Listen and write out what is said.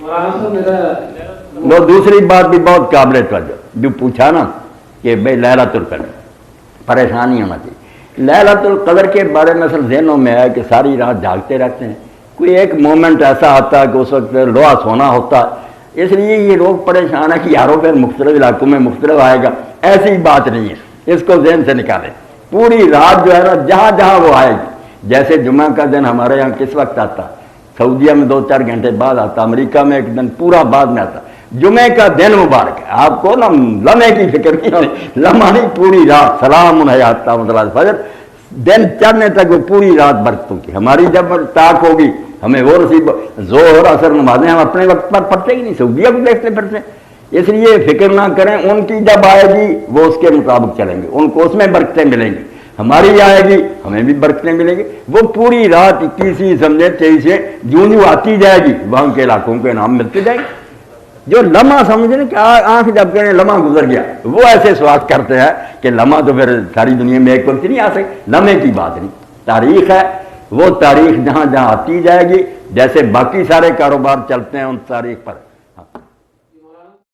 وہ دوسری بات بھی بہت قابل توجہ جو پوچھا نا کہ بھائی لیلۃ القدر پریشانی ہونا چاہیے۔ لیلۃ القدر کے بارے میں اصل ذہنوں میں ہے کہ ساری رات جاگتے رہتے ہیں، کوئی ایک مومنٹ ایسا آتا ہے کہ اس وقت لوہا سونا ہوتا ہے، اس لیے یہ لوگ پریشان ہے کہ یاروں پھر مختلف علاقوں میں مختلف آئے گا، ایسی بات نہیں ہے، اس کو ذہن سے نکالیں۔ پوری رات جو ہے نا جہاں جہاں وہ آئے گی، جیسے جمعہ کا دن ہمارے یہاں کس وقت آتا، سعودیہ میں 2-4 گھنٹے بعد آتا، امریکہ میں ایک دن پورا بعد میں آتا، جمعے کا دن مبارک ہے، آپ کو نا لمحے کی فکر نہیں ہونی، لمحہ نہیں پوری رات، سلام حیات فجر، دن چڑھنے تک وہ پوری رات برتوں کی، ہماری جب طاق ہوگی ہمیں وہ نصیب، ظہر اثر نمازیں ہم اپنے وقت پر پڑھتے ہی نہیں، سعودیہ کو دیکھتے پڑھتے، اس لیے فکر نہ کریں، ان کی جب آئے گی وہ اس کے مطابق چلیں گے، ان کو اس میں برکتیں ملیں گی، ہماری آئے گی ہمیں بھی برکتیں ملیں گی، وہ پوری رات 21 سمجھے 23 جوں آتی جائے گی وہاں کے علاقوں کے نام ملتے جائیں گے۔ جو لمحہ سمجھیں کہ آنکھ جب کہیں لمحہ گزر گیا، وہ ایسے سوال کرتے ہیں کہ لمحہ تو پھر ساری دنیا میں ایک وقت نہیں آ سکتی، لمحے کی بات نہیں، تاریخ ہے، وہ تاریخ جہاں جہاں آتی جائے گی، جیسے باقی سارے کاروبار چلتے ہیں ان تاریخ پر